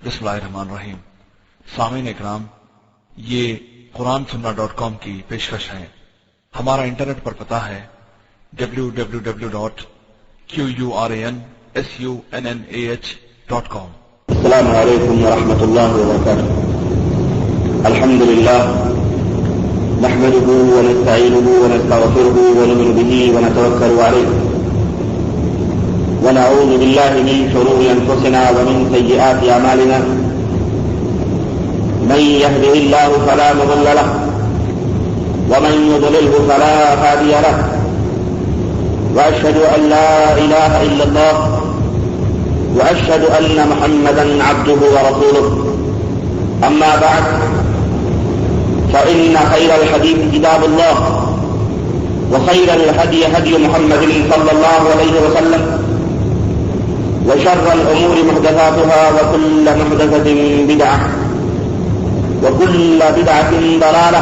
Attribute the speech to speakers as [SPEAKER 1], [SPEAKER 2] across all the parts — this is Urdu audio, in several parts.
[SPEAKER 1] بسم اللہ الرحمن الرحیم۔ سامعین اکرام، یہ قرآن سننا .com کی پیشکش ہے۔ ہمارا انٹرنیٹ پر پتہ ہے www.quransunnah.com۔
[SPEAKER 2] السلام علیکم ورحمۃ اللہ وبرکاتہ۔ الحمد للہ نحمده ونستعینه ونستغفره ونؤمن به ونتوکل علیہ ونعوذ باللہ من شرور انفسنا ومن سیئات اعمالنا، من يهده الله فلا مضل له ومن يضلله فلا هادي له، واشهد ان لا اله الا الله واشهد ان محمدا عبده ورسوله، اما بعد فان خير الحديث كتاب الله وخير الهدي هدي محمد صلى الله عليه وسلم، وشر الامور محدثاتها وكل محدثة بدعة وكل بدعة ضلالة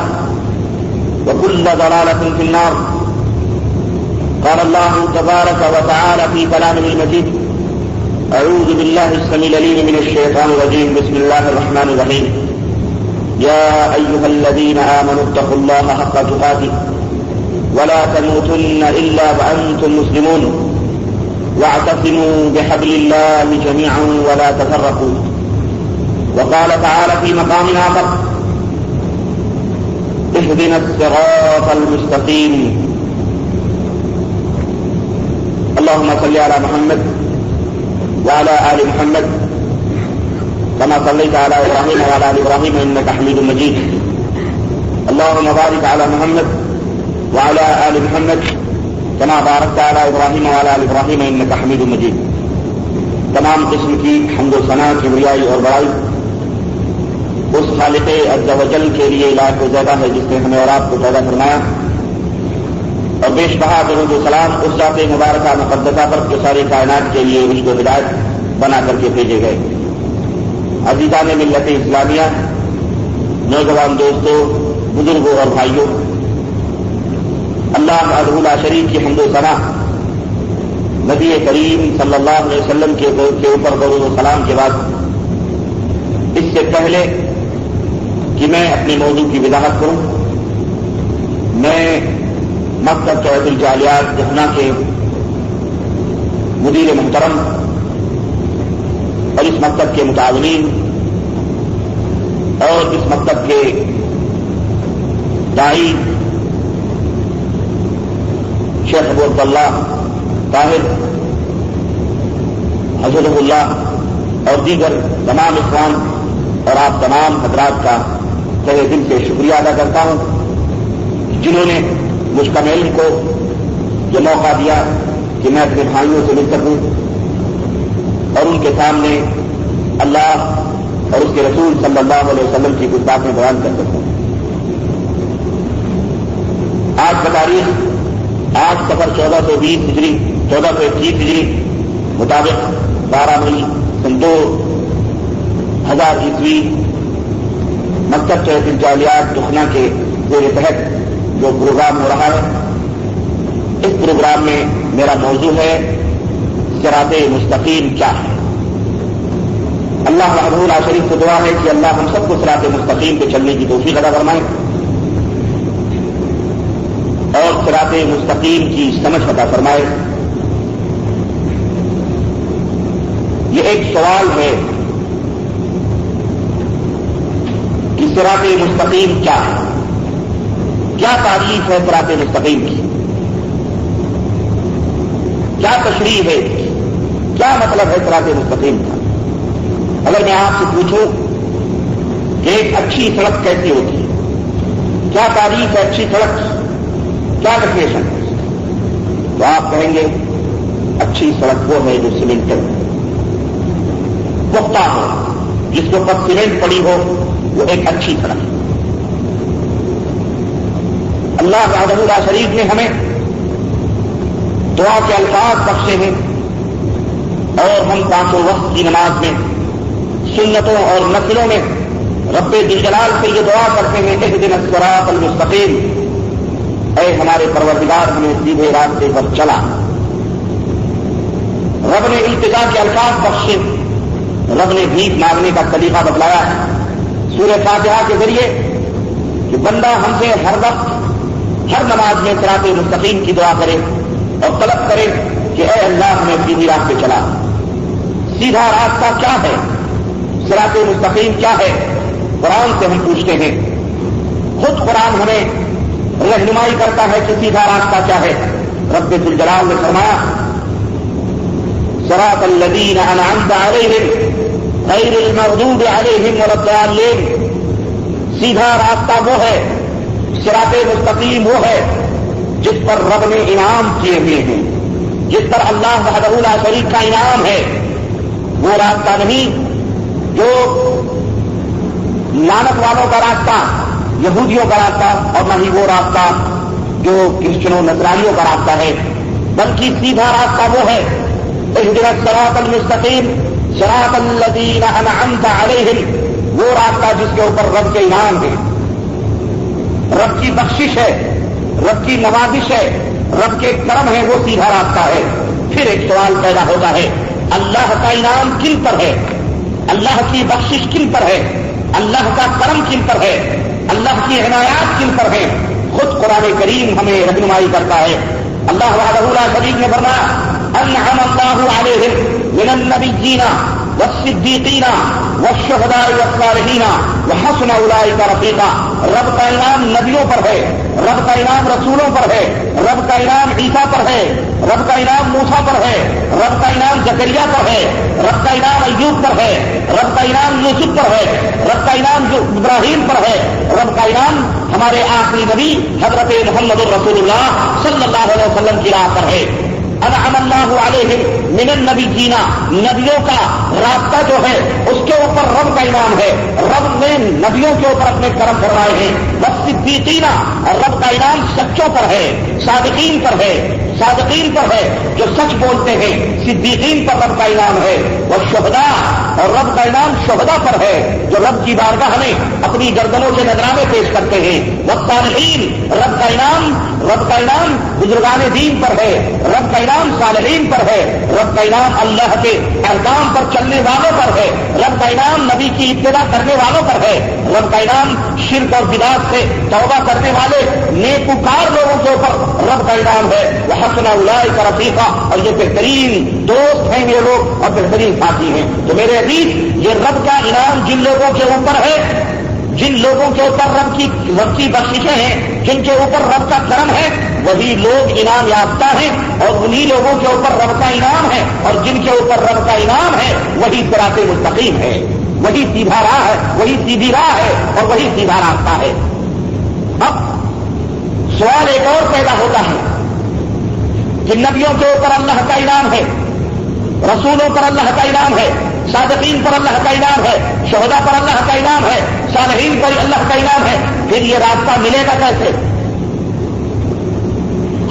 [SPEAKER 2] وكل ضلالة في النار۔ قال الله تبارك وتعالى في كلامه المجيد: أعوذ بالله السميع العليم من الشيطان الرجيم، بسم الله الرحمن الرحيم، يا أيها الذين آمنوا اتقوا الله حق تقاته ولا تموتن إلا وأنتم مسلمون، واعتصموا بحبل الله جميعا ولا تفرقوا۔ وقال تعالى في مقام آخر: اهدنا الصراط المستقيم۔ اللهم صل على محمد وعلى آل محمد كما صليت على إبراهيم وعلى آل إبراهيم إنك حميد مجيد۔ اللهم بارك على محمد وعلى آل محمد كما باركت على إبراهيم وعلى آل إبراهيم إنك حميد مجيد۔ تمام قسم کی حمد و ثنا، کبریائی اور بڑائی اس خالق عز و جل کے لیے لاکھ زیادہ ہے جس نے ہمیں اور آپ کو پیدا فرمایا، اور بیش بہا درود و سلام اس ذات مبارکہ مقدسہ پر جو ساری کائنات کے لیے رشد و ہدایت بنا کر کے بھیجے گئے۔ عزیزان ملت اسلامیہ، نوجوان دوستوں، بزرگوں اور بھائیوں، اللہ وحدہ لا شریک کی حمد و ثنا، نبی کریم صلی اللہ علیہ وسلم کے اوپر درود و سلام کے بعد، اس سے پہلے کہ میں اپنے موضوع کی وضاحت کروں، میں مکتب توحید الجالیات دہنا کے مدیر محترم اور اس مکتب کے متعاونین اور اس مکتب کے داعی شیخ ابو عبداللہ طاہر حضرت اللہ اور دیگر تمام اخوان اور آپ تمام حضرات کا تہہ دل سے شکریہ ادا کرتا ہوں جنہوں نے مجھ کا علم کو یہ موقع دیا کہ میں اپنے بھائیوں سے مل سکوں اور ان کے سامنے اللہ اور اس کے رسول صلی اللہ علیہ وسلم کی کچھ باتیں بیان کر سکوں۔ آج کا تاریخ 8 صفر 1420 ہجری 1421 ہجری مطابق 12 مئی سن 2000 عیسوی مکتب توحید الجالیات دکھنا کے زیر تحت جو پروگرام ہو رہا ہے، اس پروگرام میں میرا موضوع ہے صراط مستقیم کیا ہے۔ اللہ وحدہ لا شریک سے دعا ہے کہ اللہ ہم سب کو صراط مستقیم پہ چلنے کی توفیق عطا فرمائے اور صراط مستقیم کی سمجھ عطا فرمائے۔ یہ ایک سوال ہے کہ صراط مستقیم کیا ہے، کیا تعریف ہے صراط مستقیم کی، کیا تشریح ہے، کیا مطلب ہے صراط مستقیم کا۔ اگر میں آپ سے پوچھوں کہ ایک اچھی سڑک کیسی ہوتی ہے، کیا تعریف ہے اچھی سڑک، کیا ڈیفینیشن ہے، تو آپ کہیں گے اچھی سڑک وہ ہے جو سیمنٹڈ پختہ ہو، جس کے اوپر سیمنٹ پڑی ہو، وہ ایک اچھی سڑک ہے۔ اللہ وحدہ لا شریک نے ہمیں دعا کے الفاظ بخشے ہیں اور ہم 5 وقت کی نماز میں، سنتوں اور نفلوں میں رب ذی جلال سے یہ دعا کرتے ہیں: اہدنا الصراط المستقیم، اے ہمارے پروردگار ہمیں سیدھے راستے پر چلا۔ رب نے التجا کے الفاظ بخشے رب نے بھیک مانگنے کا طریقہ بتلایا ہے سورہ فاتحہ کے ذریعے کہ بندہ ہم سے ہر وقت ہر نماز میں صراط مستقیم کی دعا کرے اور طلب کرے کہ اے اللہ ہمیں سیدھی راہ پہ چلا. سیدھا راستہ کیا ہے؟ صراط مستقیم کیا ہے؟ قرآن سے ہم پوچھتے ہیں. خود قرآن ہمیں رہنمائی کرتا ہے کہ سیدھا راستہ کیا ہے. رب ذوالجلال نے فرمایا صراط الذین انعمت علیہم غیر المغضوب علیہم ولا الضالین. سیدھا راستہ وہ ہے، صراط مستقیم وہ ہے جس پر رب نے انعام کیے ہوئے ہیں، جس پر اللہ وحدہ لا شریک کا انعام ہے. وہ راستہ نہیں جو لعنت والوں کا راستہ، یہودیوں کا راستہ، اور نہ ہی وہ راستہ جو کرسچنوں نصرانیوں کا راستہ ہے، بلکہ سیدھا راستہ وہ ہے اہدنا الصراط المستقیم صراط الذین انعمت علیہم. وہ راستہ جس کے اوپر رب کے انعام ہے، رب کی بخشش ہے، رب کی نوازش ہے، رب کے کرم ہے، وہ سیدھا راستہ ہے. پھر ایک سوال پیدا ہوتا ہے، اللہ کا انعام کن پر ہے؟ اللہ کی بخشش کن پر ہے؟ اللہ کا کرم کن پر ہے؟ اللہ کی عنایات کن پر ہے؟ خود قرآن کریم ہمیں رہنمائی کرتا ہے. اللہ وحدہ لا شریک نے فرمایا انعم اللہ علیہم من النبیین والصدیقین والشہداء والصالحین وحسن اولئک رفیقا. رب کا انعام نبیوں پر ہے، رب کا انعام رسولوں پر ہے، رب کا انعام عیسیٰ پر ہے، رب کا انعام موسیٰ پر ہے، رب کا انعام زکریا پر ہے، رب کا انعام ایوب پر ہے، رب کا انعام یوسف پر ہے، رب کا انعام ابراہیم پر ہے، رب کا انعام ہمارے آخری نبی حضرت محمد رسول اللہ صلی اللہ علیہ وسلم کی راہ پر ہے. انعم اللہ علیہم من النبیین، نبیوں کا راستہ جو ہے اس کے اوپر رب کا انعام ہے. رب نے نبیوں کے اوپر اپنے کرم فرمائے ہیں. والصدیقین، رب کا انعام سچوں پر ہے، صادقین پر ہے، صادقین پر ہے جو سچ بولتے ہیں. صدیقین پر رب کا انعام ہے. والشہداء، اور رب کا انعام شہداء پر ہے جو رب کی بارگاہ میں اپنی گردنوں کے نذرانے پیش کرتے ہیں. والصالحین، رب کا انعام بزرگان دین پر ہے، رب کا انعام صالحین پر ہے، رب کا انعام اللہ کے احکام پر چلنے والوں پر ہے، رب کا انعام نبی کی اتباع کرنے والوں پر ہے، رب کا انعام شرک اور بدعت سے توبہ کرنے والے نیکوکار لوگوں کے اوپر رب کا انعام ہے. وحسن اولئک رفیقا، اور یہ بہترین دوست ہیں یہ لوگ اور بہترین ساتھی ہیں. تو میرے عزیز، یہ رب کا انعام جن لوگوں کے اوپر ہے، جن لوگوں کے اوپر رب کی بخششیں ہیں، جن کے اوپر رب کا کرم ہے، وہی لوگ انعام یافتہ ہیں. اور انہی لوگوں کے اوپر رب کا انعام ہے، اور جن کے اوپر رب کا انعام ہے وہی صراط مستقیم ہے، وہی سیدھا راہ ہے، وہی سیدھی راہ ہے، اور وہی سیدھا راستہ ہے. اب سوال ایک اور پیدا ہوتا ہے کہ نبیوں کے اوپر اللہ کا انعام ہے، رسولوں پر اللہ کا انعام ہے، صادقین پر اللہ کا انعام ہے، شہداء پر اللہ کا انعام ہے، صالحین پر اللہ کا انعام ہے. پھر یہ راستہ ملے گا کیسے؟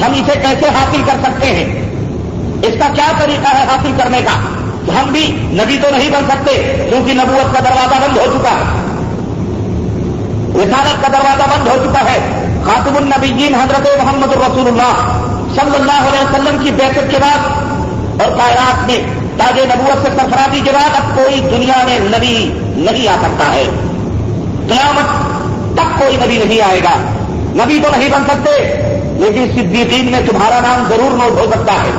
[SPEAKER 2] ہم اسے کیسے حاصل کر سکتے ہیں؟ اس کا کیا طریقہ ہے حاصل کرنے کا؟ ہم بھی نبی تو نہیں بن سکتے کیونکہ نبوت کا دروازہ بند ہو چکا ہے، رسالت کا دروازہ بند ہو چکا ہے. خاتم النبیین حضرت محمد رسول اللہ صلی اللہ علیہ وسلم کی بیعت کے بعد اور کائنات میں تاج نبوت سے سرفرازی کے بعد اب کوئی دنیا میں نبی نہیں آ سکتا ہے. قیامت تک کوئی نبی نہیں آئے گا. نبی تو نہیں بن سکتے، لیکن صدیقین میں تمہارا نام ضرور نوٹ ہو سکتا ہے،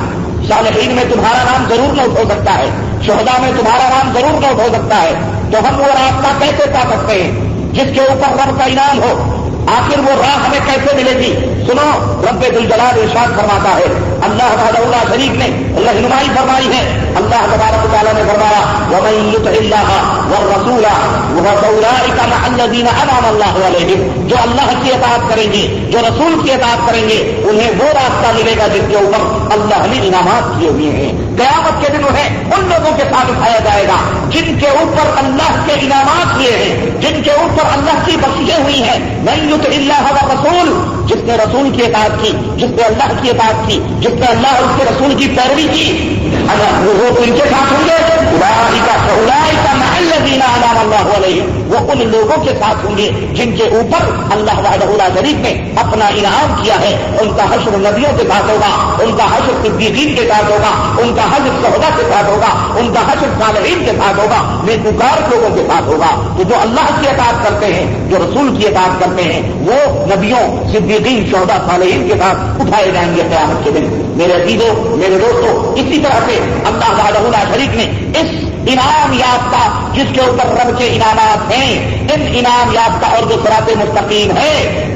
[SPEAKER 2] صالحین میں تمہارا نام ضرور نوٹ ہو سکتا ہے، شہداء میں تمہارا نام ضرور نوٹ ہو سکتا ہے. تو ہم وہ راستہ کیسے پا سکتے ہیں جس کے اوپر رب کا انعام ہو؟ آخر وہ راہ ہمیں کیسے ملے گی؟ سنو، رب ذوالجلال ارشاد فرماتا ہے، اللہ وحدہ لا شریک نے رہنمائی فرمائی ہے. اللہ تبارک و تعالیٰ نے فرمایا وَمَن يُطِعِ اللَّهَ وَالرَّسُولَ فَأُولَٰئِكَ مَعَ الَّذِينَ أَنْعَمَ اللَّهُ عَلَيْهِمْ. جو اللہ کی اطاعت کریں گے، جو رسول کی اطاعت کریں گے، انہیں وہ راستہ ملے گا جس کے اوپر اللہ نے انعامات کیے ہوئے ہیں. قیامت کے دن انہیں ان لوگوں کے ساتھ اٹھایا جائے گا جن کے اوپر اللہ کے انعامات ہوئے ہیں، جن کے اوپر اللہ کی بخششیں ہوئی ہیں. مَن يُطِعِ اللَّهَ وَالرَّسُولَ، جس نے رسول کی اطاعت کی، جس نے اللہ کی اطاعت کی، جس نے اللہ اور اس کے رسول کی پیروی کی، وہ ان کے ساتھ ہوں گے. أولئك مع الذين الذین انعم اللہ علیہم، وہ ان لوگوں کے ساتھ ہوں گے جن کے اوپر اللہ وحدہ لا شریک نے اپنا انعام کیا ہے. ان کا حشر نبیوں کے ساتھ ہوگا، ان کا حشر صدیقین کے ساتھ ہوگا، ان کا حشر شہداء کے ساتھ ہوگا، ان کا حشر صالحین کے ساتھ ہوگا، نیکوکار لوگوں کے ساتھ ہوگا. تو جو اللہ کی اطاعت کرتے ہیں، جو رسول کی اطاعت کرتے ہیں، وہ نبیوں، صدیقین، شہداء، صالحین کے ساتھ اٹھائے جائیں گے قیامت کے دن. میرے عزیزوں، میرے دوستوں، اسی طرح سے اللہ وحدہ لا شریک نے اس انعام یافتہ جس کے اوپر رب کے انعامات ہیں، ان انعام یافتہ اور جو صراط مستقیم ہے،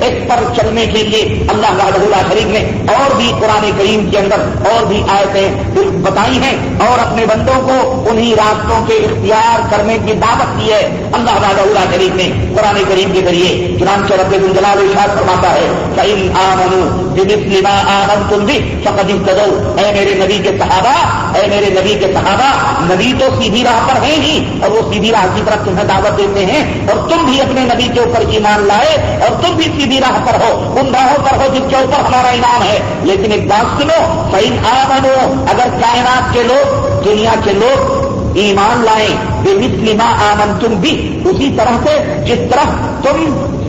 [SPEAKER 2] اس پر چلنے کے لیے اللہ وحدہ لا شریک نے اور بھی قرآن کریم کے اندر اور بھی آیتیں بتائی ہیں اور اپنے بندوں کو انہی راستوں کے اختیار کرنے کی دعوت دی ہے. اللہ وحدہ لا شریک نے قرآن کریم کے ذریعے چنانچہ رب الجلال ارشاد فرماتا ہے فَإِنْ آمَنُوا بِمِثْلِ مَا آمَنْتُمْ بِهِ فَقَدِ اهْتَدَوْا. اے میرے نبی کے صحابہ، اے میرے نبی کے صحابہ، نبی تو سیدھی راہ پر ہیں ہی اور وہ سیدھی راہ کی طرف تمہیں دعوت دیتے ہیں، اور تم بھی اپنے نبی کے اوپر ایمان لائے اور تم بھی سیدھی راہ پر ہو، ان راہوں پر ہو جس کے اوپر ہمارا انعام ہے. لیکن ایک بات سنو، فَإِنْ آمَنُوا، اگر کائنات کے لوگ، دنیا کے لوگ ایمان لائیں بِمِثْلِ مَا آمَنْتُمْ بِهِ، اسی طرح سے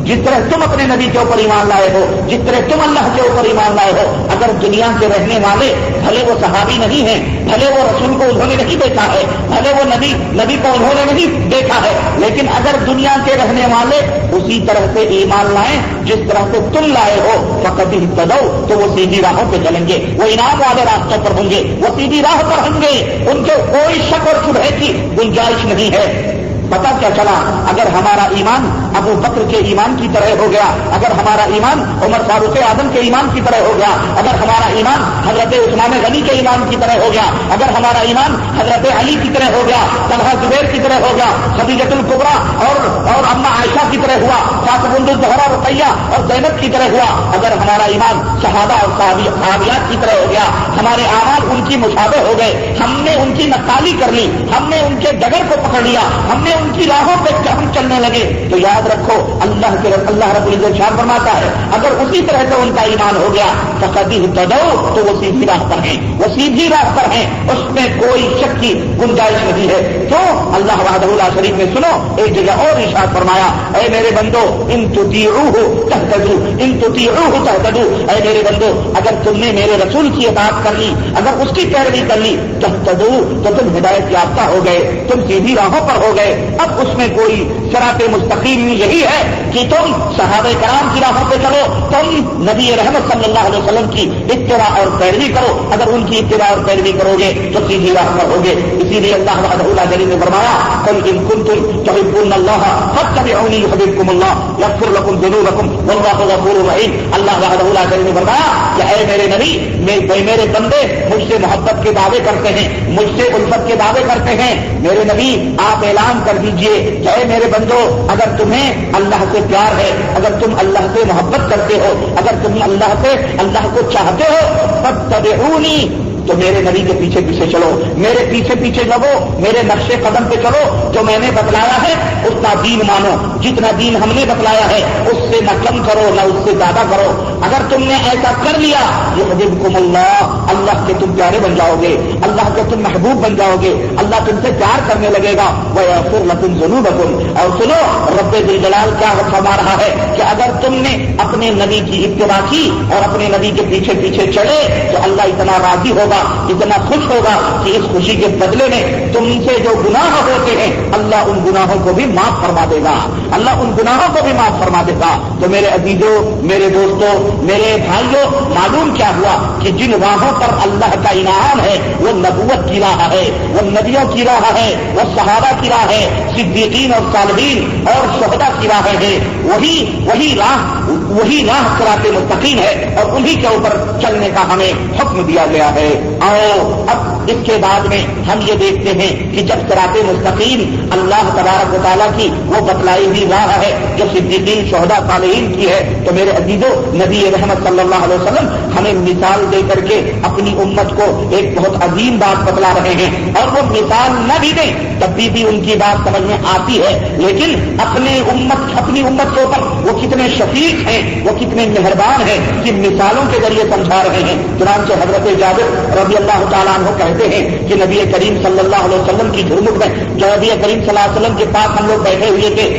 [SPEAKER 2] جس طرح تم اپنے نبی کے اوپر ایمان لائے ہو، جس طرح تم اللہ کے اوپر ایمان لائے ہو. اگر دنیا کے رہنے والے بھلے وہ صحابی نہیں ہیں، بھلے وہ رسول کو انہوں نے نہیں دیکھا ہے، بھلے وہ نبی کو انہوں نے نہیں دیکھا ہے، لیکن اگر دنیا کے رہنے والے اسی طرح سے ایمان لائیں جس طرح سے تم لائے ہو فقط اهتدوا، تو وہ سیدھی راہوں پہ چلیں گے، وہ انعام والے راستوں پر ہوں گے، وہ سیدھی راہ پر ہوں گے، ان کے کوئی شک اور شبہے کی گنجائش نہیں ہے. پتا کیا چلا؟ اگر ہمارا ایمان ابو بکر کے ایمان کی طرح ہو گیا، اگر ہمارا ایمان عمر فاروق اعظم کے ایمان کی طرح ہو گیا، اگر ہمارا ایمان حضرت عثمان غنی کے ایمان کی طرح ہو گیا، اگر ہمارا ایمان حضرت علی کی طرح ہو گیا، طلحہ زبیر کی طرح ہو گیا، خدیجۃ الکبریٰ اور اما عائشہ کی طرح ہوا، فاطمہ بنت الزہرا رقیہ اور زینب کی طرح ہوا، اگر ہمارا ایمان صحابہ اور صحابیات کی طرح ہو گیا، ہمارے اعمال ان کی مشابہ ہو گئے، ہم نے ان کی نقالی کر لی، ہم نے ان کے ڈگر کو پکڑ لیا، ہم نے ان کی راہوں پہ ہم چلنے لگے، تو یاد رکھو اللہ رب العزت شان فرماتا ہے اگر اسی طرح سے ان کا ایمان ہو گیا فقد اهتدوا، تو وہ سیدھی راہ پر ہیں، وہ سیدھی راہ پر ہیں، اس میں کوئی شک کی گنجائش نہیں ہے. تو اللہ وحدہ لا شریک نے سنو ایک جگہ اور ارشاد فرمایا اے میرے بندو ان تطیعوہ تہتدوا، ان تطیعوہ تہتدوا، اے میرے بندو اگر تم نے میرے رسول کی اطاعت کر لی، اگر اس کی پیروی کر لی تہتدوا، تو تم ہدایت یافتہ ہو گئے، تم سیدھی راہوں پر ہو گئے. اب اس میں کوئی صراط مستقیم یہی ہے کہ تم صحابہ کرام کی راہوں پہ چلو، تم نبی رحمت صلی اللہ علیہ وسلم کی اتباع اور پیروی کرو، اگر ان کی اتباع اور پیروی کرو گے تو سیدھی راہ پر ہوگے. اسی لیے اللہ وحدہ لا شریک نے فرمایا قل ان کنتم تحبون اللہ فاتبعونی یحببکم اللہ یغفر لکم ذنوبکم واللہ غفور رحیم. اللہ وحدہ لا شریک نے فرمایا کہ اے میرے نبی، میرے بندے مجھ سے محبت کے دعوے کرتے ہیں، مجھ سے الفت کے دعوے کرتے ہیں، میرے نبی آپ اعلان کر دیجئے کہ اے میرے بندو اگر تمہیں اللہ سے پیار ہے، اگر تم اللہ سے محبت کرتے ہو، اگر تم اللہ کو چاہتے ہو فاتبعونی، تو میرے نبی کے پیچھے پیچھے چلو، میرے پیچھے پیچھے لگو، میرے نقش قدم پہ چلو، جو میں نے بتلایا ہے اس کا دین مانو، جتنا دین ہم نے بتلایا ہے اس سے نہ کم کرو نہ اس سے زیادہ کرو. اگر تم نے ایسا کر لیا یحببکم اللہ، اللہ کے تم پیارے بن جاؤ گے، اللہ کے تم محبوب بن جاؤ گے، اللہ تم سے پیار کرنے لگے گا. ویغفر لکم ذنوبکم، اور سنو رب ذوالجلال کیا فرما رہا ہے کہ اگر تم نے اپنے نبی کی اتباع کی اور اپنے نبی کے پیچھے پیچھے چلے تو اللہ اتنا راضی ہوگا، اتنا خوش ہوگا کہ اس خوشی کے بدلے میں تم سے جو گناہ ہوتے ہیں اللہ ان گناہوں کو بھی معاف فرما دے گا، اللہ ان گناہوں کو بھی معاف فرما دے گا. تو میرے عزیزوں، میرے دوستوں، میرے بھائیوں، معلوم کیا ہوا کہ جن راہوں پر اللہ کا انعام ہے وہ نبوت کی راہ ہے، وہ نبیوں کی راہ ہے، وہ صحابہ کی راہ ہے، صدیقین اور صالحین اور شہداء کی راہ ہے، وہی راہ صراط مستقیم ہے اور انہی کے اوپر چلنے کا ہمیں حکم دیا گیا ہے. اب اس کے بعد میں ہم یہ دیکھتے ہیں کہ جب صراط مستقیم اللہ تبارک و تعالیٰ کی وہ بتلائی ہوئی راہ ہے جو صدیقین شہداء صالحین کی ہے، تو میرے عزیزوں نبی رحمت صلی اللہ علیہ وسلم ہمیں مثال دے کر کے اپنی امت کو ایک بہت عظیم بات بتلا رہے ہیں. اور وہ مثال نہ بھی دیں تب بھی ان کی بات سمجھ میں آتی ہے، لیکن اپنی امت کے اوپر وہ کتنے شفیق ہیں، وہ کتنے مہربان ہیں، جن مثالوں کے ذریعے سمجھا رہے ہیں. چنانچہ حضرت جابر رضی اللہ تعالیٰ عنہ کہتے ہیں کہ نبی کریم صلی اللہ علیہ وسلم کی جھرمٹ میں جو نبی کریم صلی اللہ علیہ وسلم کے پاس ہم لوگ بیٹھے ہوئے تھے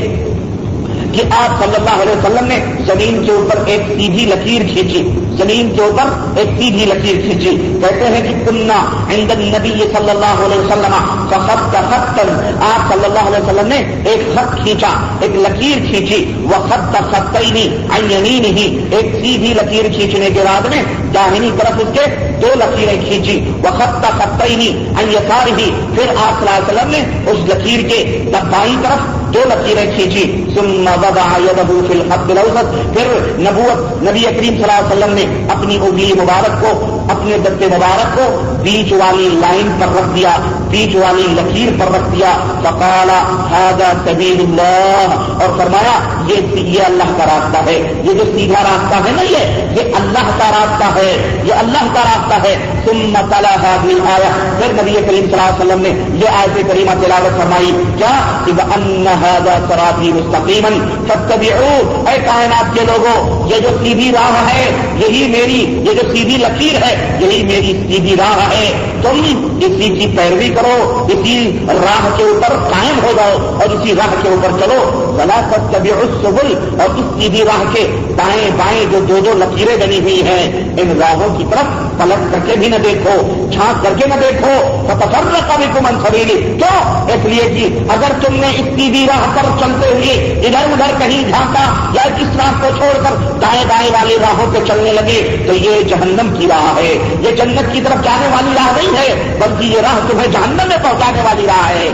[SPEAKER 2] کہ آپ صلی اللہ علیہ وسلم نے زمین کے اوپر ایک سیدھی لکیر کھینچی، زمین کے اوپر ایک سیدھی لکیر کھینچی. کہتے ہیں کہ کننا عند النبی صلی اللہ علیہ وسلم فخط خطا، آپ صلی اللہ علیہ وسلم نے ایک خط کھینچا، ایک لکیر کھینچی. وخط خطین عن یمینہ، ایک سیدھی لکیر کھینچنے کے بعد میں داہنی طرف اس کے دو لکیریں کھینچی. وخط خطین عن یسارہ، پھر آپ صلی اللہ علیہ وسلم نے اس لکیر کے بائیں طرف دو لکیریں کھینچی. ثم وضع یدہ فی الخط الاوسط، پھر نبی کریم صلی اللہ علیہ وسلم نے اپنی انگلی مبارک کو، اپنے دست مبارک کو بیچ والی لائن پر رکھ دیا، بیچ والی لکیر پر رکھ دیا. فقال ھذا سبیل اللہ، اور فرمایا یہ اللہ کا راستہ ہے، یہ جو سیدھا راستہ ہے نا یہ اللہ کا راستہ ہے، یہ اللہ کا راستہ ہے. ثم تلا هذه الآیہ، پھر نبی کریم صلی اللہ علیہ وسلم نے یہ آیت کریمہ تلاوت فرمائی. کیا کہ وَأَنَّ هَذَا صِرَاطِي مُسْتَقِيمًا فَاتَّبِعُوهُ، اے کائنات کے لوگوں یہ جو سیدھی راہ ہے، یہی میری، یہ جو سیدھی لکیر ہے یہی میری سیدھی راہ ہے، تم اسی کی پیروی کرو، اسی راہ کے اوپر قائم ہو جاؤ اور اسی راہ کے اوپر چلو. وَلَا تَتَّبِعُوا السُّبُلَ، اور اس سیدھی راہ کے دائیں بائیں جو دو دو لکیریں بنی ہوئی ہیں ان راہوں کی طرف پلٹ کر کے بھی نہ دیکھو، جھانک کر کے نہ دیکھو. فَتَفَرَّقَ بِكُمْ عَنْ سَبِيلِهِ، کیوں؟ اس لیے کہ اگر تم نے اس سیدھی راہ پر چلتے ہوئے ادھر ادھر کہیں جھانکا یا کس راہ کو چھوڑ کر دائیں بائیں والی راہوں پہ چلنے لگے تو یہ جہنم کی راہ ہے، یہ جنت کی طرف جانے والی راہ نہیں ہے، بلکہ یہ راہ تمہیں جہنم میں پہنچانے والی راہ ہے.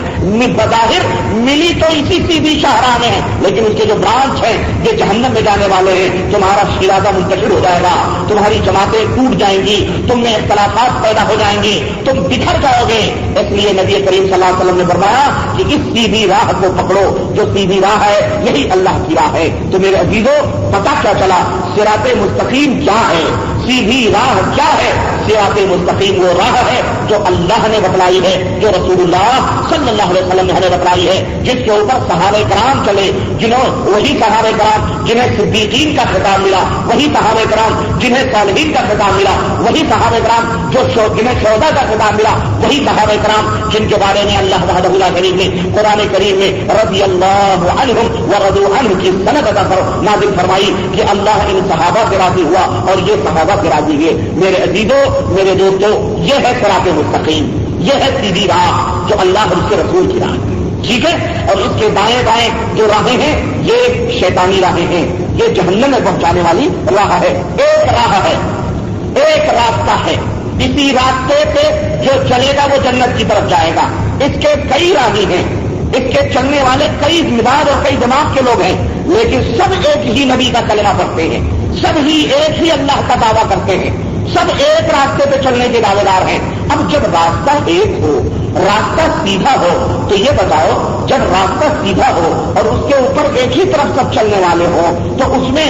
[SPEAKER 2] بظاہر ملی تو اسی سیدھی شاہراہ میں ہے، لیکن اس کے جو برانچ ہیں یہ جہنم میں جانے والے ہیں. تمہارا شیرازہ منتشر ہو جائے گا، تمہاری جماعتیں ٹوٹ جائیں گی، تم میں اختلافات پیدا ہو جائیں گی، تم بکھر جاؤ گے. اس لیے نبی کریم صلی اللہ علیہ وسلم نے فرمایا کہ اس سیدھی راہ کو پکڑو، جو سیدھی راہ ہے یہی اللہ کی راہ ہے. تو میرے عزیزوں پتہ کیا چلا صراط مستقیم کیا ہے، سیدھی راہ کیا ہے؟ صراط مستقیم وہ راہ ہے جو اللہ نے بتلائی ہے، جو رسول اللہ صلی اللہ علیہ وسلم نے ہمیں بتلائی ہے، جس کے اوپر صحابہ کرام چلے، وہی صحابہ کرام جنہیں صدیقین کا خطاب ملا، وہی صحابہ کرام جنہیں صالحین کا خطاب ملا، وہی صحابہ کرام جنہیں شہداء کا خطاب ملا، وہی صحابہ کرام جن کے بارے میں اللہ وحدہ لا شریک نے قرآن کریم میں رضی اللہ عنہم ورضوا عنہ کی سند نازل فرمائی کہ اللہ ان صحابہ سے راضی ہوا اور یہ صحابہ سے راضی ہوئے. میرے عزیزوں، میرے دوستوں، یہ ہے صراط مستقیم، یہ ہے سیدھی راہ جو اللہ اور اس کے رسول کی راہ، ٹھیک ہے. اور اس کے دائیں بائیں جو راہیں ہیں یہ شیطانی راہیں ہیں، یہ جہنم میں پہنچانے والی راہ ہے. ایک راہ ہے، ایک راستہ ہے، اسی راستے پہ جو چلے گا وہ جنت کی طرف جائے گا. اس کے کئی راہی ہیں، اس کے چلنے والے کئی مزاج اور کئی دماغ کے لوگ ہیں، لیکن سب ایک ہی نبی کا کلمہ پڑھتے ہیں، سب ہی ایک ہی اللہ کا دعویٰ کرتے ہیں، سب ایک راستے پہ چلنے کے دعوے دار ہیں. اب جب راستہ ایک ہو، راستہ سیدھا ہو، تو یہ بتاؤ جب راستہ سیدھا ہو اور اس کے اوپر ایک ہی طرف سب چلنے والے ہوں تو اس میں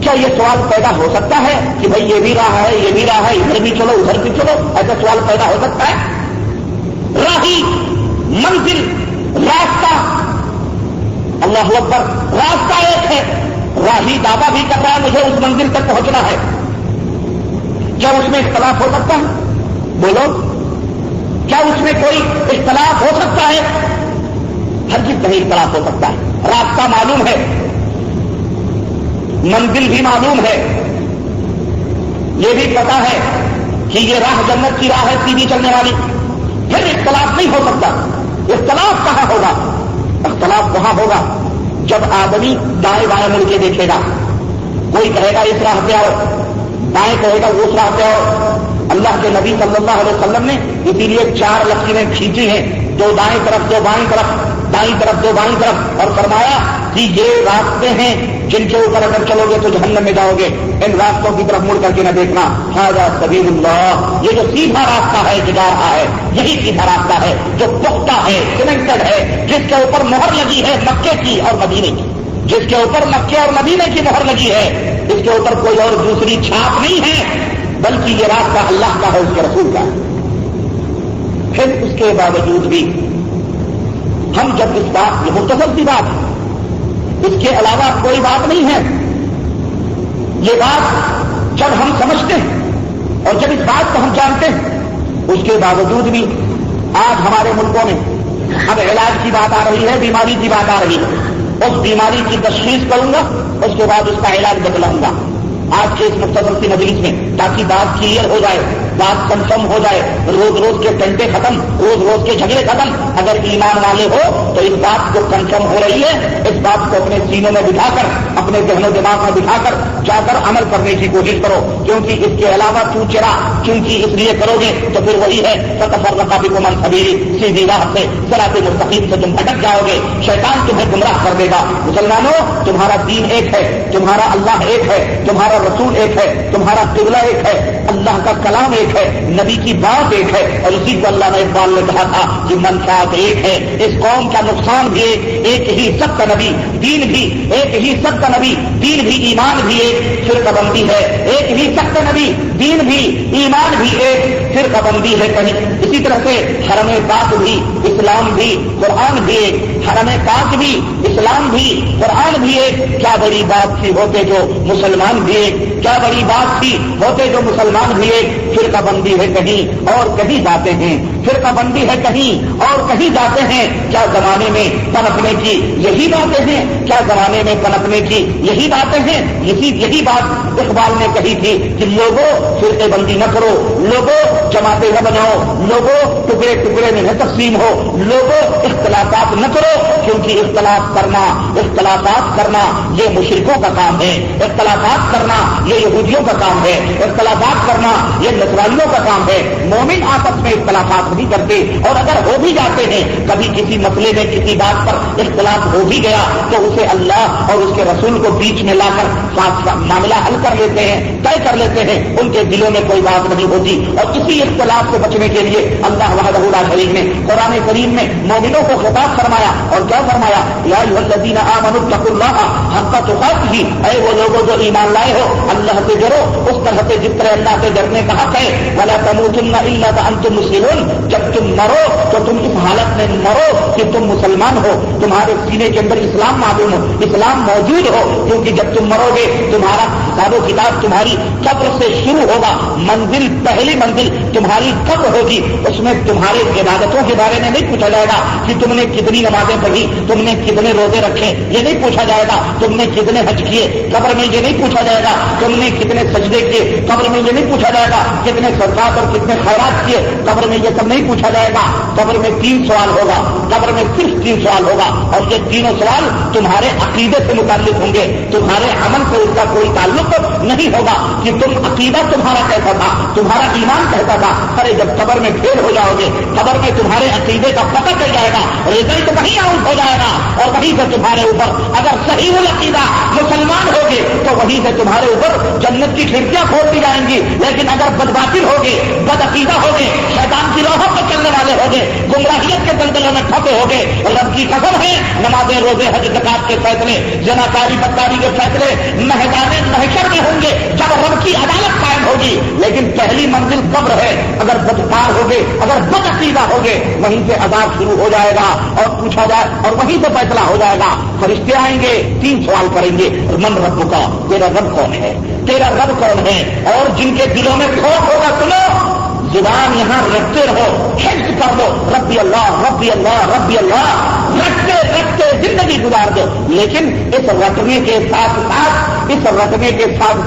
[SPEAKER 2] کیا یہ سوال پیدا ہو سکتا ہے کہ بھئی یہ بھی راہ ہے، یہ بھی راہ ہے، ادھر بھی چلو ادھر بھی چلو؟ ایسا سوال پیدا ہو سکتا ہے؟ راہی، منزل، راستہ، اللہ اکبر، راستہ ایک ہے، راہی دعویٰ بھی کر رہا ہے مجھے اس منزل تک پہنچنا ہے. کیا اس میں اختلاف ہو سکتا ہے؟ بولو، کیا اس میں کوئی اختلاف ہو سکتا ہے؟ ہرگز نہیں اختلاف ہو سکتا ہے. راستہ معلوم ہے، منزل بھی معلوم ہے، یہ بھی پتا ہے کہ یہ راہ جنت کی راہ ہے سیدھی چلنے والی، پھر اختلاف نہیں ہو سکتا. اختلاف کہاں ہوگا؟ اختلاف وہاں ہوگا جب آدمی دائیں بائیں مڑ کے دیکھے گا. کوئی کہے گا اس راہ پہ آؤ، دائیں کہے گا اس راہ پہ آؤ. اللہ کے نبی صلی اللہ علیہ وسلم نے اسی لیے 4 لکیریں کھینچی ہیں، 2 دائیں طرف 2 بائیں طرف، دائیں طرف 2 بائیں طرف، اور فرمایا کہ یہ راستے ہیں جن کے اوپر اگر چلو گے تو جہنم میں جاؤ گے، ان راستوں کی طرف مڑ کر کے نہ دیکھنا. ھذا سبیل اللہ، یہ جو سیدھا راستہ ہے جو جا رہا ہے یہی سیدھا راستہ ہے جو پختہ ہے، سیمنٹڈ ہے، جس کے اوپر مہر لگی ہے مکے کی اور مدینے کی، جس کے اوپر مکے اور مدینے کی مہر لگی ہے، اس کے اوپر کوئی اور دوسری چھاپ نہیں ہے، بلکہ یہ راستہ اللہ کا ہے، اس کے رسول کا ہے. پھر اس کے باوجود بھی ہم جب اس بات، یہ مختصر سی بات، اس کے علاوہ کوئی بات نہیں ہے، یہ بات جب ہم سمجھتے ہیں اور جب اس بات کو ہم جانتے ہیں اس کے باوجود بھی آج ہمارے ملکوں میں اب علاج کی بات آ رہی ہے، بیماری کی بات آ رہی ہے، اس بیماری کی تشخیص کروں گا، اس کے بعد اس کا علاج بتلاؤں گا آج کے اس مختصر سی مجلس میں، تاکہ بات کلیئر ہو جائے، بات کنفرم ہو جائے، روز روز کے ٹنٹے ختم، روز روز کے جھگڑے ختم۔ اگر ایمان والے ہو تو اس بات کو کنفرم ہو رہی ہے، اس بات کو اپنے سینوں میں بٹھا کر، اپنے ذہن و دماغ میں بٹھا کر جا کر عمل کرنے کی کوشش کرو، کیونکہ اس کے علاوہ تو چرا چونکہ اس لیے کرو گے تو پھر وہی ہے فتفرق بکم عن سبیلی، سیدھی راہ سے صراط مستقیم سے تم بھٹک جاؤ گے، شیطان تمہیں گمراہ کر دے گا۔ مسلمانوں، تمہارا دین ایک ہے، تمہارا اللہ ایک ہے، تمہارا رسول ایک ہے، تمہارا قبلہ ایک ہے، اللہ کا کلام ایک ہے، نبی کی بات ایک ہے، اور اسی کو اللہ نے اقبال نے کہا تھا کہ منفعت ایک ہے، اس قوم کا نقصان بھی ایک ہی سب کا نبی، دین بھی ایک ہی سب کا نبی، دین بھی ایمان بھی ایک، فرقہ بندی ہے ایک ہی سب کا نبی، دین بھی ایمان بھی ایک، فرقہ بندی ہے کہیں۔ اسی طرح سے حرم پاک بھی، اسلام بھی، قرآن بھی ایک، حرم پاک بھی، اسلام بھی، قرآن بھی ایک۔ کیا بڑی بات تھی ہوتے جو مسلمان بھی ایک، کیا بڑی بات تھی ہوتے جو مسلمان بھی ایک۔ فرقہ بندی ہے کہیں اور کہیں جاتے ہیں، فرقہ بندی ہے کہیں اور کہیں جاتے ہیں۔ کیا زمانے میں پنپنے کی یہی باتیں ہیں؟ کیا زمانے میں پنپنے کی یہی باتیں ہیں؟ یہی بات اقبال نے کہی تھی کہ لوگوں فرقے بندی نہ کرو، لوگوں جماعتیں نہ بناؤ، لوگوں ٹکڑے ٹکڑے میں نہ تقسیم ہو، لوگوں اختلافات نہ کرو، کیونکہ اختلافات کرنا یہ مشرکوں کا کام ہے، اختلافات کرنا یہ یہودیوں کا کام ہے، اختلافات کرنا یہ نصرانیوں کا کام ہے۔ مومن آپس میں اختلافات نہیں کرتے، اور اگر ہو بھی جاتے ہیں، کبھی کسی مسئلے میں کسی بات پر اختلاف ہو بھی گیا تو اسے اللہ اور اس کے رسول کو بیچ میں لا کر معاملہ حل کر لیتے ہیں، طے کر لیتے ہیں، ان کے دلوں میں کوئی بات نہیں ہوتی۔ اور اسی اختلاف سے بچنے کے لیے اللہ وحدہ لا شریک نے قرآن کریم میں مومنوں کو خطاب فرمایا، اور کیا فرمایا؟ یا ایھا الذین آمنوا اتقوا اللہ حق تقاتہ، اے وہ لوگوں جو ایمان لائے ہو، اللہ سے ڈرو اس طرح سے جس طرح اللہ سے ڈرنے کا حق ہے۔ ولا تموتن الا وانتم مسلمون، جب تم مرو تو تم اس حالت میں مرو کہ تم مسلمان ہو، تمہارے سینے کے اندر اسلام معلوم ہو، اسلام موجود ہو، کیونکہ جب تم مرو گے تمہارا حساب و کتاب تمہاری قبر سے شروع ہوگا۔ منزل، پہلی منزل تمہاری قبر ہوگی، اس میں تمہارے عبادتوں کے بارے میں نہیں پوچھا جائے گا کہ تم نے کتنی نمازیں پڑھی، تم نے کتنے روزے رکھے، یہ نہیں پوچھا جائے گا، تم نے کتنے حج کیے، قبر میں یہ نہیں پوچھا جائے گا، تم نے کتنے سجدے کیے، قبر میں یہ نہیں پوچھا جائے گا، کتنے صدقات اور کتنے خیرات کیے، قبر میں یہ سب نہیں پوچھا جائے گا۔ قبر میں 3 سوال ہوگا، قبر میں صرف 3 سوال ہوگا، اور یہ تینوں سوال تمہارے عقیدے سے متعلق ہوں گے، تمہارے عمل سے اس کا کوئی تعلق نہیں ہوگا کہ تم عقیدہ تمہارا کیسا تھا، تمہارا ایمان کیسا تھا۔ ارے جب قبر میں فیل ہو جاؤ گے، قبر میں تمہارے عقیدے کا پتہ چل جائے گا، رزلٹ وہیں آؤٹ ہو جائے گا، اور وہیں سے تمہارے اوپر اگر صحیح العقیدہ مسلمان ہوگے تو وہیں سے تمہارے اوپر جنت کی کھڑکیاں کھول دی جائیں گی۔ لیکن اگر بدباطل ہوگے، بد عقیدہ ہوگے، شیطان کی راہوں پر چلنے والے ہوگے، گمراہیت کے دلدلوں میں پھنسے ہوگے، رب کی قسم ہے نمازیں، روزے، حج، زکات کے فیصلے، زناکاری، بدکاری کے فیصلے میدان محشر میں ہوں گے جب رب کی عدالت قائم ہوگی۔ لیکن پہلی منزل قبر ہے، اگر بدکار ہوگے، اگر بد عقیدہ ہوگے، وہیں سے عذاب شروع ہو جائے گا اور پوچھا جائے، اور وہیں سے فیصلہ ہو جائے گا۔ فرشتے آئیں گے، 3 سوال کریں گے، من رب کا، تیرا رب کون ہے، تیرا رب کون ہے؟ اور جن کے دلوں میں خوف ہوگا، سنو، زبان یہاں رکھتے رہو، حفظ کر دو، ربی اللہ ربی اللہ ربی اللہ، رکھتے رکھتے زندگی گزار دو۔ لیکن اس رکھنے کے ساتھ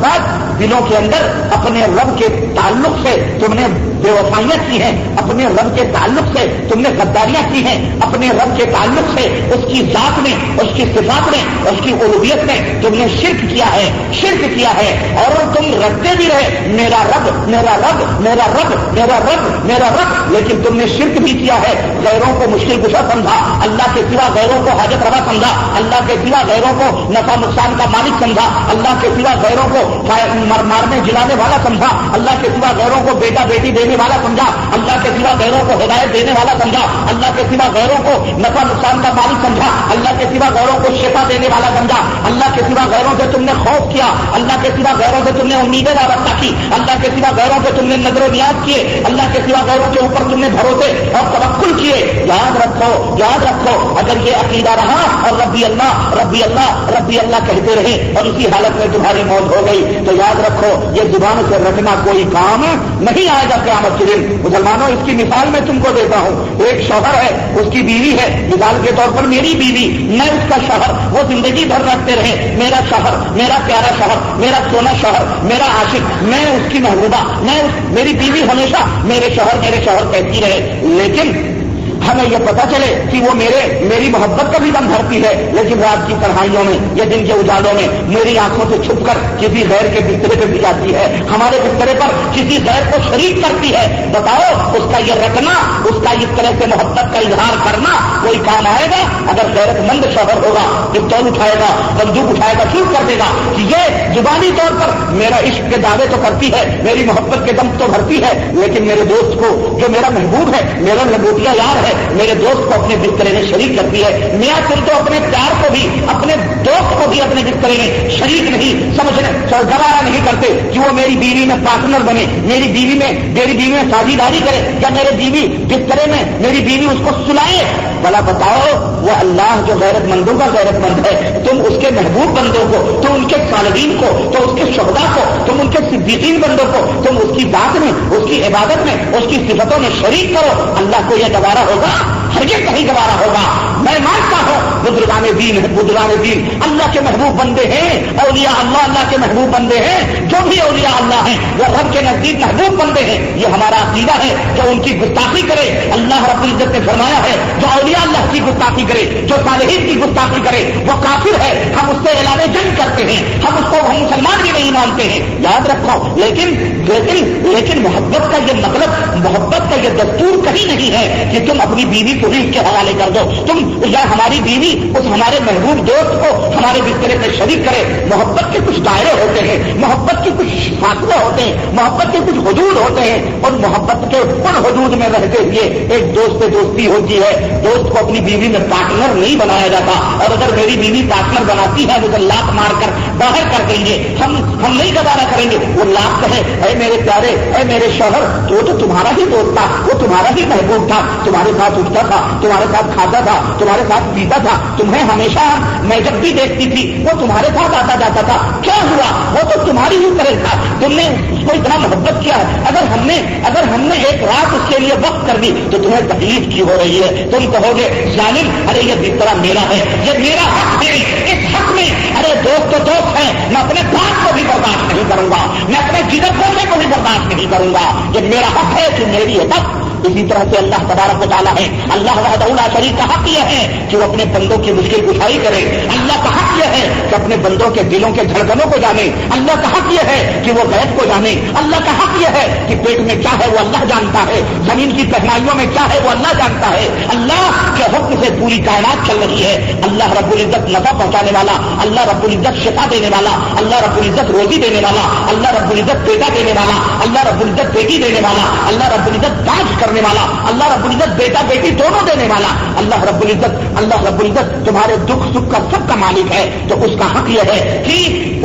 [SPEAKER 2] ساتھ دلوں کے اندر اپنے رب کے تعلق سے تم نے بے وفائیاں کی ہیں، اپنے رب کے تعلق سے تم نے غداریاں کی ہیں، اپنے رب کے تعلق سے اس کی ذات میں، اس کی صفات میں، اس کی الوہیت میں تم نے شرک کیا ہے، اور تم رکھتے بھی رہے میرا رب میرا رب میرا رب میرا رب میرا رب، لیکن تم نے شرک بھی کیا ہے، غیروں کو مشکل کشا سمجھا، اللہ کے سوا غیروں کو حاجت روا سمجھا، اللہ کے سوا غیروں کو نفع نقصان کا مالک سمجھا، اللہ کے سوا غیروں کو مارنے جلانے والا سمجھا، اللہ کے سوا غیروں کو بیٹا بیٹی دینے دینے والا سمجھا, اللہ کے سوا غیروں کو ہدایت دینے والا سمجھا, اللہ کے سوا غیروں کو نفع نقصان کا مالک سمجھا, اللہ کے سوا غیروں کو شفا دینے والا سمجھا, اللہ کے سوا غیروں سے تم نے خوف کیا, اللہ کے سوا غیروں سے تم نے امیدیں وابستہ کی, اللہ کے سوا غیروں سے تم نے نظر و نیاز کیے, اللہ کے سوا غیروں کے اوپر تم نے بھروسے اور توکل کیے. یاد رکھو, یاد رکھو, اگر یہ عقیدہ رہا اور ربی اللہ ربی اللہ ربی اللہ کہتے رہے اور اسی حالت میں تمہاری موت ہو گئی, تو یاد رکھو یہ زبان سے رکھنا کوئی کام نہیں آئے گا قیامت کے دن. مسلمانوں, اس کی مثال میں تم کو دیتا ہوں. ایک شوہر ہے, اس کی بیوی ہے, مثال کے طور پر میری بیوی, میں اس کا شوہر. وہ زندگی بھر رکھتے رہے میرا شوہر, میرا پیارا شوہر, میرا سونا شوہر, میرا عاشق, میں اس کی محبوبہ, میری بیوی ہمیشہ میرے شوہر کہتی رہے, لیکن ہمیں یہ پتا چلے کہ وہ میری محبت کا بھی دم بھرتی ہے, لیکن رات کی تنہائیوں میں یا دن کے اجالوں میں میری آنکھوں سے چھپ کر کسی غیر کے بسترے پہ بھی جاتی ہے, ہمارے بسترے پر کسی غیر کو شریک کرتی ہے. بتاؤ, اس کا یہ رکھنا, اس کا اس طرح سے محبت کا اظہار کرنا کوئی کام آئے گا؟ اگر غیرت مند شوہر ہوگا, پستول اٹھائے گا, بندوق اٹھائے گا, شروع کر دے گا کہ یہ زبانی طور پر میرا عشق کے دعوے تو کرتی ہے, میری محبت کے دم تو بھرتی ہے, لیکن میرے دوست کو, جو میرا محبوب ہے, میرا لنگوٹیا یار ہے, میرے دوست کو اپنے بسترے میں شریک کرتی ہے. میاں تم تو اپنے پیار کو بھی, اپنے دوست کو بھی اپنے بسترے میں شریک نہیں سمجھنے, گوارا نہیں کرتے کہ وہ میری بیوی میں پارٹنر بنے, میری بیوی میں ساجھیداری کرے, یا میری بیوی بسترے میں میری بیوی اس کو سلائے. بھلا بتاؤ, وہ اللہ جو غیرت مندوں کا غیرت مند ہے, تم اس کے محبوب بندوں کو, تم ان کے صالحین کو, تو اس کے شہداء کو, تم ان کے صدیقین بندوں کو, تم اس کی ذات میں, اس کی عبادت میں, اس کی صفتوں میں شریک کرو. اللہ کو یہ گوارا ہوگا؟ ہرگز نہیں گوارا ہوگا. میں مانتا ہوں بزرگان دین اللہ کے محبوب بندے ہیں, اولیاء اللہ کے محبوب بندے ہیں. جو بھی اولیاء اللہ ہیں وہ رب کے نزدیک محبوب بندے ہیں. یہ ہمارا عقیدہ ہے. جو ان کی گستاخی کرے, اللہ رب العزت نے فرمایا ہے, جو اولیاء اللہ کی گستاخی کرے, جو صالحین کی گستاخی کرے, وہ کافر ہے. ہم اس سے اعلان جنگ کرتے ہیں, ہم مسلمان بھی نہیں مانتے ہیں. یاد رکھو, لیکن محبت کا یہ مطلب, محبت کا یہ دستور کہیں نہیں ہے کہ تم اپنی بیوی کو بھی اس کے حوالے کر دو, تم یا ہماری بیوی اس ہمارے محبوب دوست کو ہمارے بسترے پہ شریک کرے. محبت کے کچھ دائرے ہوتے ہیں, محبت کے کچھ فاصلے ہوتے ہیں, محبت کے کچھ حدود ہوتے ہیں, اور محبت کے ان حدود میں رہتے ہوئے ایک دوست سے دوستی ہوتی ہے. دوست کو اپنی بیوی میں پارٹنر نہیں بنایا جاتا, اور اگر میری بیوی پارٹنر بناتی ہے مجھے لاک مار کر باہر کر دیں گے, ہم نہیں گزارا کریں گے. وہ لاک کہے, اے میرے پیارے, اے میرے شوہر, تو تمہارا ہی دوست تھا, وہ تمہارا ہی محبوب تھا, تمہارے ساتھ اٹھتا تھا, تمہارے ساتھ کھاتا تھا, تمہارے ساتھ پیتا تھا, تمہیں ہمیشہ میں جب بھی دیکھتی تھی وہ تمہارے ساتھ آتا جاتا تھا. کیا ہوا؟ وہ تو تمہاری ہی طرح تھا, تم نے اس کو اتنا محبت کیا ہے. اگر ہم نے ایک رات اس کے لیے وقت کر دی تو تمہیں تکلیف کی ہو رہی ہے. تم کہو گے ظالم, ارے یہ بسترا میرا ہے, یہ میرا حق ہے, اس حق میں ارے دوست تو دوست ہے, میں اپنے باپ کو بھی برداشت نہیں کروں گا, میں اپنے جگر پوچھنے کو بھی برداشت نہیں کروں گا. یہ میرا حق ہے, تو میری ہے بس. اسی طرح سے اللہ تبارک و تعالیٰ ہے, اللہ وحدہ لا شریک کا حق یہ ہے کہ وہ اپنے بندوں کی مشکل کشائی کرے. اللہ کا حق یہ ہے کہ اپنے بندوں کے دلوں کے دھڑکنوں کو جانے. اللہ کا حق یہ ہے کہ وہ غیب کو جانے. اللہ کا حق یہ ہے کہ پیٹ میں کیا ہے وہ اللہ جانتا ہے, زمین کی گہرائیوں میں کیا ہے وہ اللہ جانتا ہے. اللہ کے حکم سے پوری کائنات چل رہی ہے. اللہ رب العزت نفع پہنچانے والا, اللہ رب العزت شفا دینے والا, اللہ رب العزت روزی دینے والا, اللہ رب العزت بیٹا دینے والا, اللہ رب العزت بیٹی دینے والا, اللہ رب العزت تاج کرنے والا, اللہ رب العزت بیٹا بیٹی دونوں دینے والا, اللہ رب العزت تمہارے دکھ سکھ کا سب کا مالک ہے. تو اس کا حق یہ ہے کہ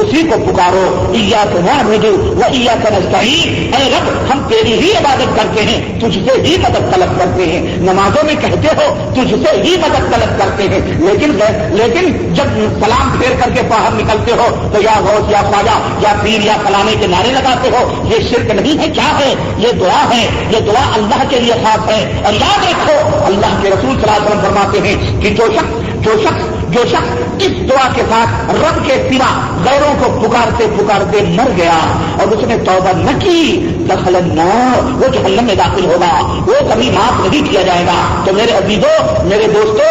[SPEAKER 2] اسی کو پکارو. ایاک نعبد و ایاک نستعین, اے رب ہم تیری ہی عبادت کرتے ہیں, تجھ سے ہی مدد طلب کرتے ہیں. نمازوں میں کہتے ہو تجھ سے ہی مدد طلب کرتے ہیں, لیکن جب سلام پھیر کر کے باہر نکلتے ہو تو یا غوث یا خواجہ یا پیر یا فلانے کے نعرے لگاتے ہو. یہ شرک نہیں ہے, کیا ہے؟ یہ دعا ہے. یہ دعا اللہ کے لیے خاص ہے. اور یاد رکھو, اللہ کے رسول صلی اللہ علیہ وسلم فرماتے ہیں کہ جو شخص اس دعا کے ساتھ رب کے سوا غیروں کو پکارتے مر گیا اور اس نے توبہ نہ کی, دخل النار, وہ جہنم میں داخل ہوگا, وہ کبھی معاف نہیں کیا جائے گا. تو میرے عزیزوں, میرے دوستوں,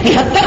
[SPEAKER 2] 73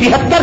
[SPEAKER 2] 73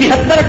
[SPEAKER 2] 73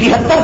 [SPEAKER 2] 73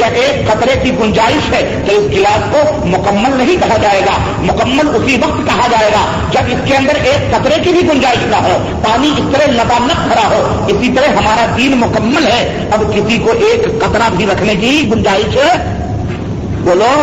[SPEAKER 2] یا ایک قطرے کی گنجائش ہے تو اس گلاس کو مکمل نہیں کہا جائے گا. مکمل اسی وقت کہا جائے گا جب اس کے اندر ایک قطرے کی بھی گنجائش نہ ہو, پانی اس طرح لبالب بھرا ہو. اسی طرح ہمارا دین مکمل ہے. اب کسی کو ایک قطرہ بھی رکھنے کی گنجائش بولو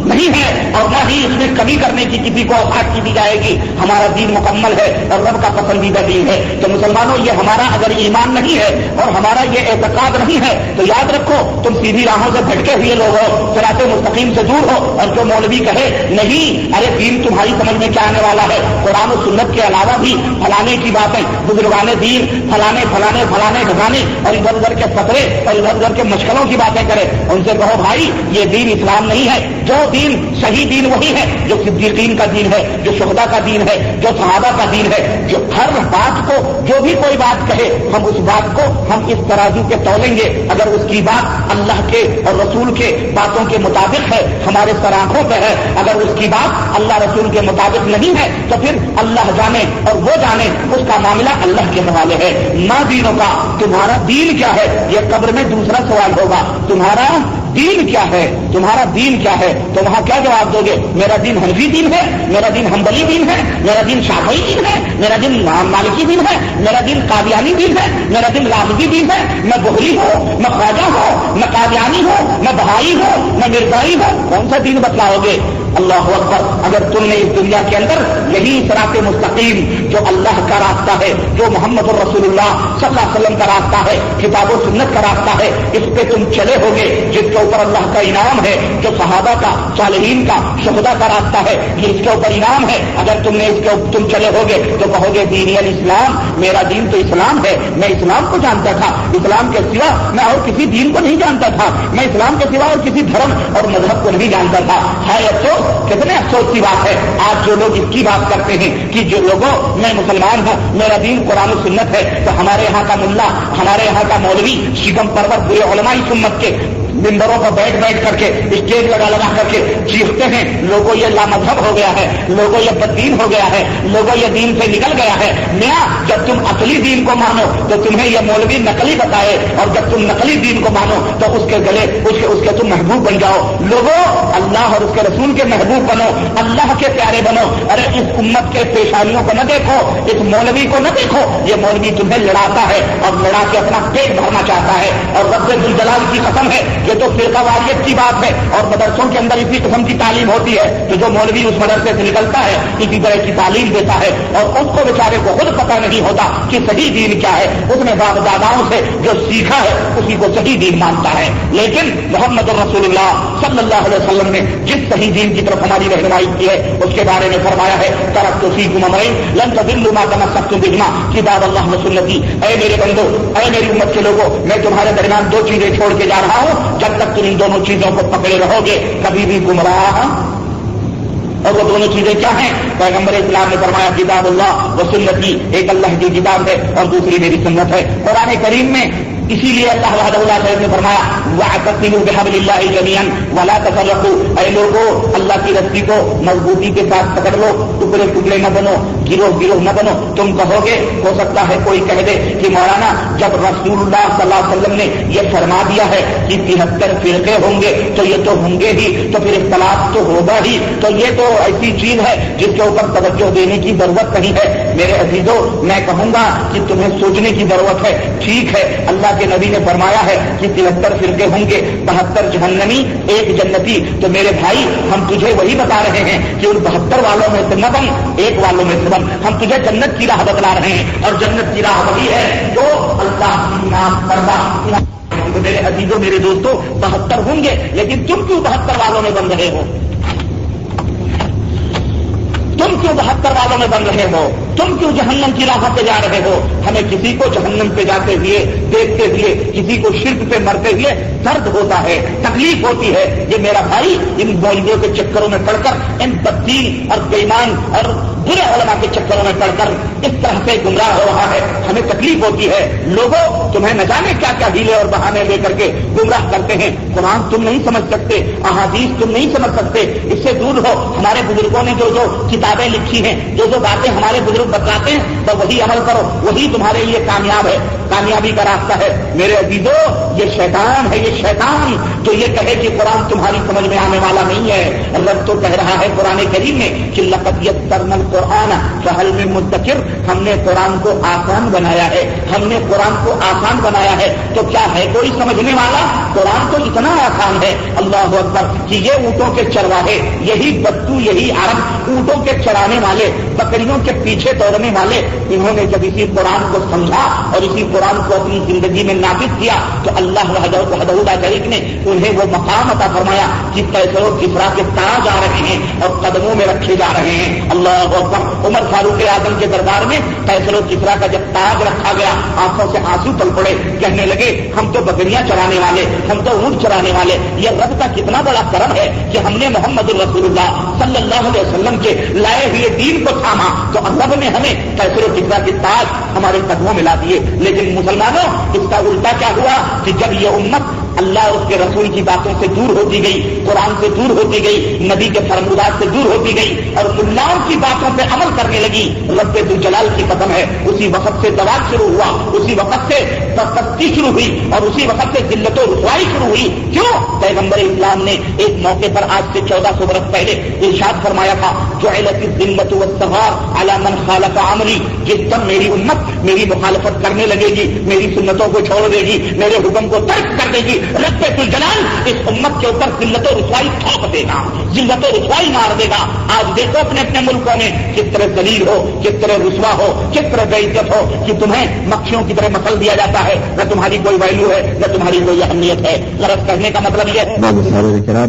[SPEAKER 2] نہیں ہے, اور نہ ہی اس میں کمی کرنے کی کسی کو اوقات کی دی جائے گی. ہمارا دین مکمل ہے اور رب کا پسندیدہ دین ہے. تو مسلمانوں, یہ ہمارا اگر ایمان نہیں ہے اور ہمارا یہ اعتقاد نہیں ہے تو یاد رکھو تم سیدھی راہوں سے بھٹکے ہوئے لوگ ہو, صراط مستقیم سے دور ہو. اور جو مولوی کہے نہیں ارے دین تمہاری سمجھ میں کیا آنے والا ہے, قرآن و سنت کے علاوہ بھی فلانے کی باتیں, بزرگان دین فلانے فلانے فلانے ڈھکانے اور ادھر ادھر کے فتوے اور ادھر ادھر کے مشکلوں کی باتیں کرے, ان سے کہو بھائی یہ دین اسلام نہیں ہے. جو دین صحیح دین وہی ہے جو صدیقین کا دین ہے, جو شہداء کا دین ہے, جو صحابہ کا دین ہے. جو ہر بات کو جو بھی کوئی بات کہے ہم اس بات کو ہم اس ترازو کے تولیں گے. اگر اس کی بات اللہ کے اور رسول کے باتوں کے مطابق ہے ہمارے سراخوں پہ ہے, اگر اس کی بات اللہ رسول کے مطابق نہیں ہے تو پھر اللہ جانے اور وہ جانے, اس کا معاملہ اللہ کے حوالے ہے. ماں دینوں کا تمہارا دین کیا ہے, یہ قبر میں دوسرا سوال ہوگا. تمہارا دین کیا ہے, تمہارا دین کیا ہے, تو وہاں کیا جواب دو گے؟ میرا دین حنفی دین ہے, میرا دین حنبلی دین ہے, میرا دین شافعی دین ہے, میرا دین مالکی دین ہے, میرا دین قادیانی دین ہے, میرا دین رافضی دین ہے. میں بہری ہوں, میں خواجہ ہوں, میں قادیانی ہوں, میں بہائی ہوں, میں مرزائی ہوں. کون سا دین بتلاؤ گے؟ اللہ اکبر. اگر تم نے اس دنیا کے اندر یہی صراط مستقیم جو اللہ کا راستہ ہے, جو محمد الرسول اللہ صلی اللہ علیہ وسلم کا راستہ ہے, کتاب و سنت کا راستہ ہے, اس پہ تم چلے ہوگے جس کے اوپر اللہ کا انعام ہے, جو صحابہ کا, صالحین کا, شہداء کا راستہ ہے, یہ اس کے اوپر انعام ہے. اگر تم نے اس کے تم چلے ہوگے تو کہو گے دین الاسلام, میرا دین تو اسلام ہے, میں اسلام کو جانتا تھا, اسلام کے سوا میں اور کسی دین کو نہیں جانتا تھا, میں اسلام کے سوا اور کسی دھرم اور مذہب کو نہیں جانتا تھا. ہے افسوس, کتنے افسوس کی بات ہے آج جو لوگ اس کی بات کرتے ہیں کہ جو لوگوں میں مسلمان ہوں, میرا دین قرآن و سنت ہے, تو ہمارے یہاں کا ملا, ہمارے یہاں کا مولوی شکم پرور برے علماء سنت کے ممبروں پر بیٹھ کر کے اسٹیج لگا کر کے چیختے ہیں لوگوں یہ لامذہب ہو گیا ہے, لوگوں یہ بددین ہو گیا ہے, لوگوں یہ دین سے نکل گیا ہے. میاں جب تم اصلی دین کو مانو تو تمہیں یہ مولوی نقلی بتائے, اور جب تم نقلی دین کو مانو تو اس کے گلے اس کے تم محبوب بن جاؤ. لوگوں اللہ اور اس کے رسول کے محبوب بنو, اللہ کے پیارے بنو. ارے اس امت کے پیشانیوں کو نہ دیکھو, اس مولوی کو نہ دیکھو, یہ مولوی تمہیں لڑاتا ہے اور لڑا کے اپنا پیٹ بھرنا چاہتا ہے. اور رب ذوالجلال کی قسم ہے یہ تو فرقہ واریت کی بات ہے, اور مدرسوں کے اندر اسی قسم کی تعلیم ہوتی ہے. تو جو مولوی اس مدرسے سے نکلتا ہے اسی طرح کی تعلیم دیتا ہے, اور اس کو بیچارے کو خود پتہ نہیں ہوتا کہ صحیح دین کیا ہے. اس نے باپ داداؤں سے جو سیکھا ہے اسی کو صحیح دین مانتا ہے. لیکن محمد رسول اللہ صلی اللہ علیہ وسلم نے جس صحیح دین کی طرف ہماری رہنمائی کی ہے اس کے بارے میں فرمایا ہے ترکت فیکم امرین لن تضلوا ما تمسکتم بہما کتاب اللہ و سنتی. اے میرے بندو, اے میری امت کے لوگوں, میں تمہارے درمیان دو چیزیں چھوڑ کے جا رہا ہوں, جب تک تم ان دونوں چیزوں کو پکڑے رہو گے کبھی بھی گمراہ. اور وہ دونوں چیزیں کیا ہیں؟ پیغمبر اسلام نے فرمایا کتاب اللہ و سنتی, ایک اللہ کی کتاب ہے اور دوسری میری سنت ہے. قرآن کریم میں اسی لیے اللہ وحدہ لا شریک نے فرمایا واعتصموا بحبل اللہ جميعا ولا تفرقوا. اے لوگوں, اللہ کی رسی کو مضبوطی کے ساتھ پکڑ لو, ٹکڑے ٹکڑے نہ بنو, گروہ نہ بنو. تم کہو گے, ہو سکتا ہے کوئی کہہ دے کہ مولانا جب رسول اللہ صلی اللہ علیہ وسلم نے یہ فرما دیا ہے کہ 73 فرقے ہوں گے تو یہ تو ہوں گے ہی, تو پھر اختلاف تو ہوگا ہی, تو یہ تو ایسی چیز ہے جس کے اوپر توجہ دینے کی ضرورت نہیں ہے. میرے عزیزوں, میں کہوں گا کہ تمہیں سوچنے کی ضرورت ہے. ٹھیک ہے, اللہ کے نبی نے فرمایا ہے کہ 73 فرقے ہوں گے, 72 جہنمی, 1 جنتی. تو میرے بھائی, ہم تجھے وہی بتا رہے ہیں کہ ان 72 والوں میں سے نہ بن, 1 والوں میں سے بن. ہم تجھے جنت کی راہ بتلا رہے ہیں, اور جنت کی راہ وہی ہے جو اللہ کی نام پردہ. میرے عزیزوں, میرے دوستوں, 72 ہوں گے, لیکن تم کیوں 72 والوں میں بن رہے ہو؟ تم کیوں 72 والوں میں بن رہے ہو؟ تم کیوں جہنم کی راہ پہ جا رہے ہو؟ ہمیں کسی کو جہنم پہ جاتے ہوئے دیکھتے ہوئے, کسی کو شرک پہ مرتے ہوئے درد ہوتا ہے, تکلیف ہوتی ہے. یہ میرا بھائی ان مولویوں کے چکروں میں پڑ کر, ان بدین اور بے ایمان اور برے علماء کے چکروں میں پڑھ کر اس طرح سے گمراہ ہو رہا ہے. ہمیں تکلیف ہوتی ہے. لوگوں تمہیں نہ جانے کیا کیا ہیلے اور بہانے لے کر کے گمراہ کرتے ہیں. قرآن تم نہیں سمجھ سکتے, احادیث تم نہیں سمجھ سکتے, اس سے دور ہو. ہمارے بزرگوں نے جو کتابیں لکھی ہیں, جو باتیں ہمارے بزرگ بتاتے ہیں, تو وہی عمل کرو. وہی تمہارے لیے کامیاب ہے, کامیابی کا راستہ ہے. میرے عزیزو, یہ شیطان ہے, یہ شیطان جو یہ کہے کہ قرآن تمہاری سمجھ میں آنے والا نہیں ہے. رب تو کہہ رہا ہے قرآن کریم میں کہ لقد یسرنا القرآن فہل من مدکر, ہم نے قرآن کو آسان بنایا ہے, ہم نے قرآن کو آسان بنایا ہے. تو کیا ہے کوئی سمجھنے والا؟ قرآن تو اتنا آسان ہے, اللہ اکبر, کہ یہ اونٹوں کے چرواہے, یہی بدو, یہی عرب, اونٹوں کے چرانے والے, بکریوں کے پیچھے دوڑنے والے, انہوں نے جب اسی قرآن کو سمجھا اور اسی قرآن کو اپنی زندگی میں نافذ کیا تو اللہ وحدہ لا شریک نے انہیں وہ مقام عطا فرمایا کہ قیصر و کسریٰ کے تاج آ رہے ہیں اور قدموں میں رکھے جا رہے ہیں. اللہ اکبر. عمر فاروق اعظم کے دربار میں قیصر و کسریٰ کا جب تاج رکھا گیا, آنکھوں سے آنسو تل پڑے, کہنے لگے ہم تو بکریاں چرانے والے, ہم تو اونٹ چرانے والے, یہ رب کا کتنا بڑا کرم ہے کہ ہم نے محمد الرسول اللہ صلی اللہ علیہ وسلم کے لائے ہوئے دین کو تھاما, تو رب نے ہمیں قیصر و کسریٰ کے تاج ہمارے قدموں میں لا دیے. لیکن مسلمانوں, اس کا الٹا کیا ہوا کہ جب یہ امت اللہ اور اس کے رسول کی باتوں سے دور ہوتی گئی, قرآن سے دور ہوتی گئی, نبی کے فرمودات سے دور ہوتی گئی اور اللہ کی باتوں پہ عمل کرنے لگی, رب ذوالجلال کی قسم ہے اسی وقت سے دباؤ شروع ہوا, اسی وقت سے پستی شروع ہوئی اور اسی وقت سے ذلت و رسوائی شروع ہوئی. کیوں؟ پیغمبر اسلام نے ایک موقع پر آج سے 1400 برس پہلے ارشاد فرمایا تھا, جعلت الذلۃ والصغار علی من خالف امری, جس پر میری امت میری مخالفت کرنے لگے گی, میری سنتوں کو چھوڑ دے گی, میرے حکم کو ترک کر دے گی, رب ذوالجلال اس امت کے اوپر ذلت و رسوائی تھوپ دے گا, ذلت و رسوائی مار دے گا. آج دیکھو اپنے اپنے ملکوں میں کس طرح ذلیل ہو, کس طرح رسوا ہو, کس طرح بے عزت ہو کہ تمہیں مکھیوں کی طرح مسل دیا جاتا ہے, نہ تمہاری کوئی ویلیو ہے, نہ تمہاری کوئی اہمیت ہے. غرض کرنے کا مطلب یہ ہے